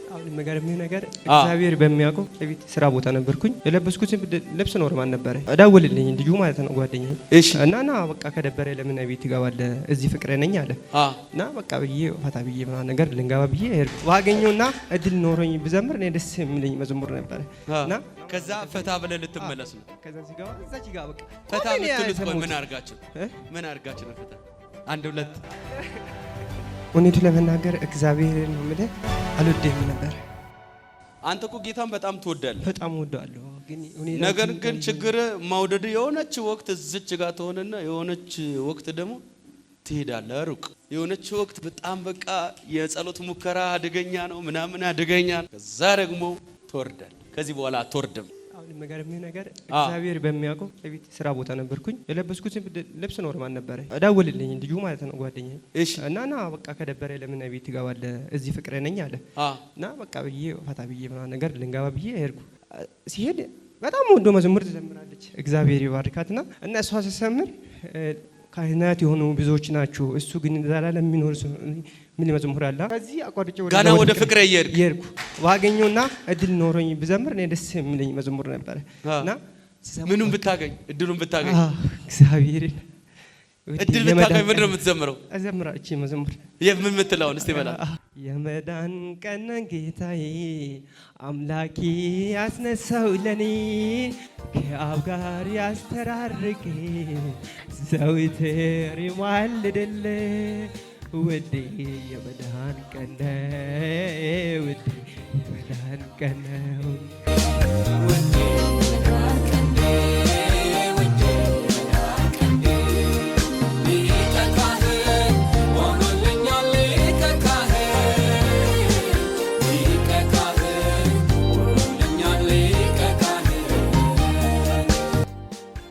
አሁን የሚገርምህ ነገር እግዚአብሔር በሚያውቀው ቤት ስራ ቦታ ነበርኩኝ። የለበስኩት ልብስ ኖርማል ነበረ። እደውልልኝ ልጁ ማለት ነው ጓደኛዬ እና በቃ ከደበረ ለምን ቤት ትገባለህ እዚህ ፍቅሬ ነኝ አለ እና በቃ ብዬ ፈታ ብዬ ምናምን ነገር ልንገባ ብዬ ሄድኩ። ባገኘውና እድል ኖሮኝ ብዘምር እኔ ደስ የሚለኝ መዝሙር ነበረ እና ከዛ ፈታ ብለህ ልትመለስ ነው። ከዛ ሲገባ እዛች ጋር በቃ ፈታ ብትሉት ምን አድርጋችሁ ነው ፈታ አንድ ሁለት እውነቱ ለመናገር እግዚአብሔርን ነው የምልህ አልወደህም ነበር። አንተ እኮ ጌታን በጣም ትወዳለህ። በጣም ወደዋለሁ ግን ነገር ግን ችግር ማውደድ የሆነች ወቅት እዚች ጋር ተሆነና የሆነች ወቅት ደግሞ ትሄዳለህ ሩቅ። የሆነች ወቅት በጣም በቃ የጸሎት ሙከራ አደገኛ ነው ምናምን አደገኛ ነው። ከዛ ደግሞ ትወርዳለህ። ከዚህ በኋላ አትወርድም። አሁን የሚገርምህ ነገር እግዚአብሔር በሚያውቀው ቤት ስራ ቦታ ነበርኩኝ። የለበስኩት ልብስ ኖርማል ነበረ። እደውልልኝ ልጁ ማለት ነው ጓደኛዬ እና በቃ ከደበረ ለምን ቤት ትገባለህ እዚህ ፍቅሬ ነኝ አለ እና በቃ ብዬ ፈታ ብዬ ምናምን ነገር ልንገባ ብዬ ሄድኩ። ሲሄድ በጣም ወዶ መዝሙር ትዘምራለች። እግዚአብሔር ይባርካትና እና እሷ ስትዘምር ካህናት የሆኑ ብዙዎች ናቸው፣ እሱ ግን ዘላለም የሚኖር ምን መዝሙር አለ። ከዚህ አቋርጬ ጋና ወደ ፍቅሬ እየሄድኩ ባገኘውና እድል ኖሮኝ ብዘምር እኔ ደስ የሚለኝ መዝሙር ነበረ እና ምኑን ብታገኝ እድሉን ብታገኝ እግዚአብሔርን እድል ብታገኝ ምንድን ነው የምትዘምረው? እዘምራ እቺ መዝሙር የምን የምትለውን እስቲ በላ። የመዳን ቀን ጌታዬ አምላኬ ያስነሳው ለኔ ከአብ ጋር ያስተራርቅ ዘውትር ይማልድል ውዴ የመዳን ቀን ውዴ የመዳን ቀን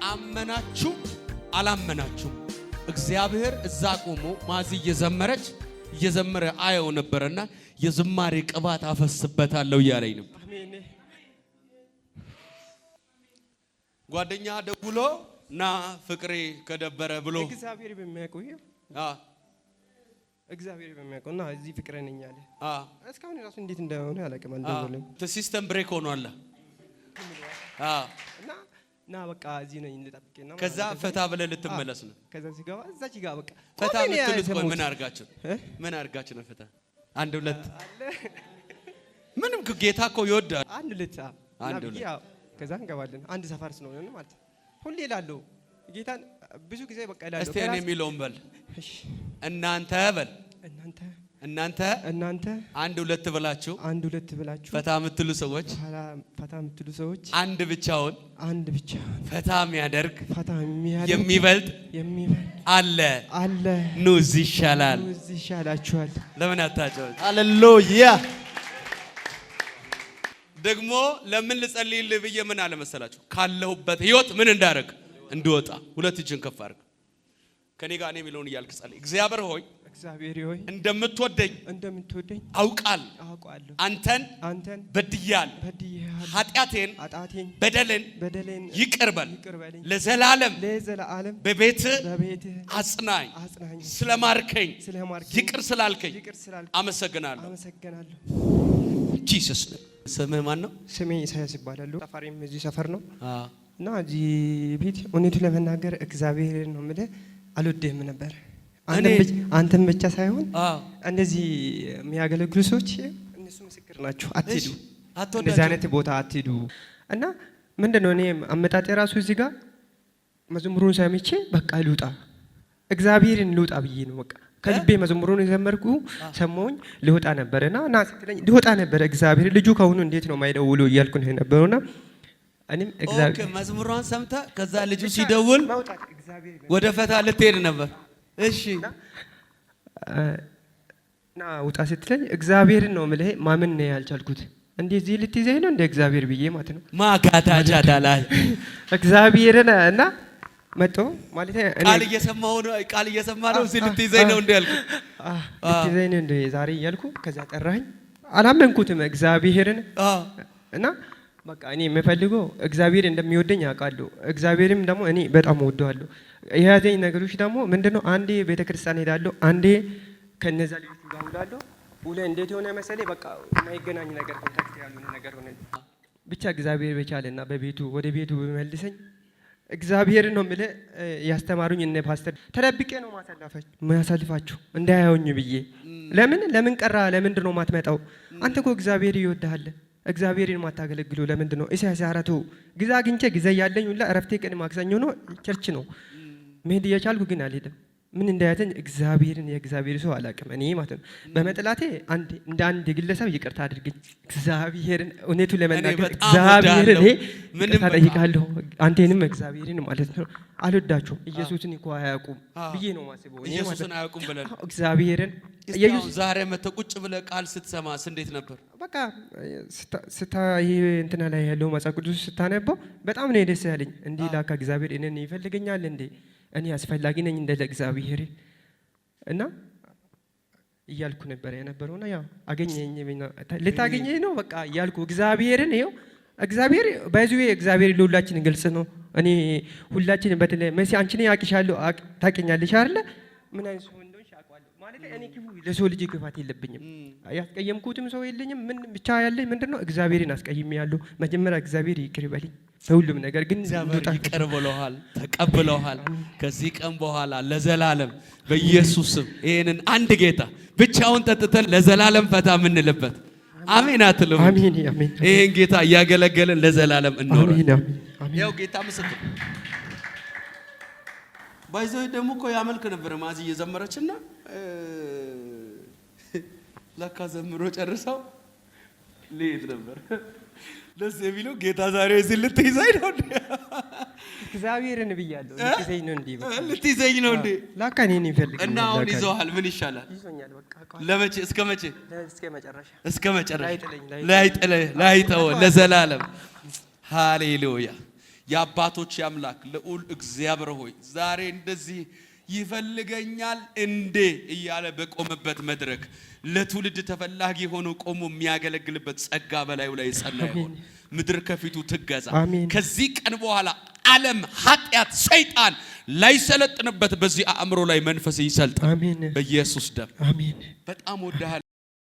አመናችሁ አላመናችሁ እግዚአብሔር እዛ ቆሞ ማዚ እየዘመረ አየው ነበርና የዝማሬ ቅባት አፈስበታለሁ እያለኝ ነው። ጓደኛ ደውሎ ና ፍቅሬ ከደበረ ብሎ እግዚአብሔር በሚያውቀው እና እዚህ ፍቅሬ ነኝ አለ። እስካሁን ራሱ እንዴት እንደሆነ አላውቅም። አንደውልም ሲስተም ብሬክ ሆኗል እና በቃ እዚህ ነኝ ልጠብቅና ከዛ ፈታ ብለህ ልትመለስ ነው። ከዛ ሲገባ እዛች ጋር በቃ ፈታ ብትሉት ምን አድርጋችሁ ነው ፈታ አንድ ሁለት ምንም ጌታ እኮ ይወዳል። አንድ ሁለት ከዛ እንገባለን። አንድ ሰፈር ስለሆነ ማለት ሁሌ እላለሁ ጌታን ብዙ ጊዜ በቃ እላለሁ። እስቲ እኔ የሚለውን በል እናንተ በል እናንተ አንድ ሁለት ብላችሁ ፈታ የምትሉ ሰዎች አንድ ብቻውን ፈታ የሚያደርግ የሚበልጥ አለ ኑ እዚህ ይሻላችኋል። ለምን አታጨው? ሃሌሉያ። ደግሞ ለምን ልጸልይልህ ብዬ ምን አለ መሰላችሁ? ካለሁበት ህይወት ምን እንዳደረግ እንድወጣ ሁለት እጅን ከፍ አድርግ ከኔ ጋር እኔ የሚለውን እያልክ ጸልይ። እግዚአብሔር ሆይ እንደምትወደኝ አውቃለሁ። አንተን በድያለሁ። ኃጢአቴን በደልን ይቅር በል። ለዘላለም በቤትህ አጽናኝ። ስለማርከኝ ይቅር ስላልከኝ አመሰግናለሁ። ጂሰስ ነም። ስምህ ማን ነው? ስሜ ኢሳያስ ይባላል። ሰፈሬም እዚህ ሰፈር ነው እና እዚህ ቤት እውነቱ ለመናገር እግዚአብሔርን ነው የምልህ አልወደህም ነበር። አንተም ብቻ ሳይሆን እንደዚህ የሚያገለግሉ ሰዎች እነሱ ምስክር ናቸው። አትሄዱ፣ እንደዚህ አይነት ቦታ አትሄዱ። እና ምንድነው እኔ አመጣጤ ራሱ እዚህ ጋር መዝሙሩን ሰምቼ በቃ ልውጣ እግዚአብሔርን ልውጣ ብዬ ነው በቃ ከልቤ መዝሙሩን የዘመርኩ ሰማሁኝ ልውጣ ነበርና እና ስትለኝ ልውጣ ነበር። እግዚአብሔር ልጁ ከሆኑ እንዴት ነው የማይደውሉ እያልኩ ነው ነበርና እኔም እግዚአብሔር መዝሙሩን ሰምታ ከዛ ልጁ ሲደውል ወደ ፈታ ልትሄድ ነበር። እሺ እና ውጣ ስትለኝ እግዚአብሔርን ነው የምልህ ማመን ነው ያልቻልኩት። እንደዚህ ልትይዘኝ ነው እንደ እግዚአብሔር ብዬ ማለት ነው ማካታቻታላ እግዚአብሔርን እና መጥቶ ማለት ቃል እየሰማ ነው እዚህ ልትይዘኝ ነው እንደ ያልኩ ልትይዘኝ ነው እንደ ዛሬ እያልኩ ከዛ ጠራኝ። አላመንኩትም እግዚአብሔርን እና በቃ እኔ የምፈልገው እግዚአብሔር እንደሚወደኝ አውቃለሁ። እግዚአብሔርም ደግሞ እኔ በጣም ወደዋለሁ። የያዘኝ ነገሮች ደግሞ ምንድነው? አንዴ ቤተክርስቲያን ሄዳለሁ፣ አንዴ ከነዛ ልጆች ጋር ውላለሁ፣ ሁሌ እንዴት የሆነ መሰለኝ በቃ የማይገናኝ ነገር ኮንታክት ያሉን ነገር ሆነ። ብቻ እግዚአብሔር በቻለና በቤቱ ወደ ቤቱ በመልሰኝ እግዚአብሔር ነው የምልህ ያስተማሩኝ እነ ፓስተር ተደብቄ ነው ማሳልፋችሁ እንዳያዩኝ ብዬ ለምን ቀራ ለምንድን ነው ማትመጣው አንተ እኮ እግዚአብሔር ይወድሃል እግዚአብሔርን ማታገለግሉ ለምንድን ነው ኢሳይያስ 4 ግዛ አግኝቼ ጊዜ ያለኝ ሁላ እረፍቴ ቀን ማክሰኞ ነው ቸርች ነው መሄድ እየቻልኩ ግን አልሄድም ምን እንዳያተኝ እግዚአብሔርን የእግዚአብሔር ሰው አላውቅም እኔ ማለት ነው በመጥላቴ እንደ አንድ ግለሰብ ይቅርታ አድርግኝ እግዚአብሔርን እውነቱን ለመናገር እግዚአብሔርን ምን ተጠይቃለሁ አንተንም እግዚአብሔርን ማለት ነው አልወዳቸውም ኢየሱስን እኮ አያውቁም ብዬ ነው ማስበው እኔ ኢየሱስን አያውቁም ብለን እግዚአብሔርን ኢየሱስ ዛሬ መተህ ቁጭ ብለህ ቃል ስትሰማስ እንዴት ነበር በቃ ስታይ እንትና ላይ ያለው መጽሐፍ ቅዱስ ስታነበው በጣም ነው ደስ ያለኝ እንዲህ ላካ እግዚአብሔር እኔን ይፈልገኛል እንዴ እኔ አስፈላጊ ነኝ እንደ ለእግዚአብሔር እና እያልኩ ነበር የነበረውና ያው አገኘኝ ልታገኘኝ ነው በቃ እያልኩ እግዚአብሔርን ይኸው እግዚአብሔር ባይዙ እግዚአብሔር ለሁላችን ግልጽ ነው እኔ ሁላችን በተለይ መሲ አንቺን ያቅሻለሁ ታውቂኛለሽ አይደለ ምን አይነት ሰው እንደሆንሽ አውቃለሁ ማለት እኔ ክፉ ለሰው ልጅ ክፋት የለብኝም ያስቀየምኩትም ሰው የለኝም ምን ብቻ ያለኝ ምንድነው እግዚአብሔርን አስቀይሜያለሁ መጀመሪያ እግዚአብሔር ይቅር ይበልኝ ሁሉም ነገር ግን ይቅር ብለዋል ተቀብለዋል ከዚህ ቀን በኋላ ለዘላለም በኢየሱስ ስም ይሄንን አንድ ጌታ ብቻውን ተጥተን ለዘላለም ፈታ ምንልበት አሜን አትልም አሜን አሜን ይሄን ጌታ ያገለገለን ለዘላለም እንኖራለን አሜን ያው ጌታ ምስክር ባይዘው ደግሞ እኮ ያመልክ ነበር ማዚ እየዘመረችና ለካ ዘምሮ ጨርሰው ሊሄድ ነበር ደስ የሚለው ጌታ ዛሬ እዚህ ልትይዘኝ ነው እንዴ እግዚአብሔርን ብያለሁ ልትይዘኝ ነው እንዴ ላካ እኔን ይፈልግ እና አሁን ይዘዋል ምን ይሻላል ይዞኛል በቃ ለመቼ እስከ መጨረሻ ላይተው ለዘላለም ሃሌሉያ የአባቶች አምላክ ልዑል እግዚአብሔር ሆይ ዛሬ እንደዚህ ይፈልገኛል እንዴ እያለ በቆመበት መድረክ ለትውልድ ተፈላጊ ሆኖ ቆሞ የሚያገለግልበት ጸጋ በላዩ ላይ ጸናይ ሆነ ምድር ከፊቱ ትገዛ ከዚህ ቀን በኋላ ዓለም ኃጢአት ሰይጣን ላይሰለጥንበት በዚህ አእምሮ ላይ መንፈስ ይሰልጥ በኢየሱስ ደም አሜን በጣም ወደሃል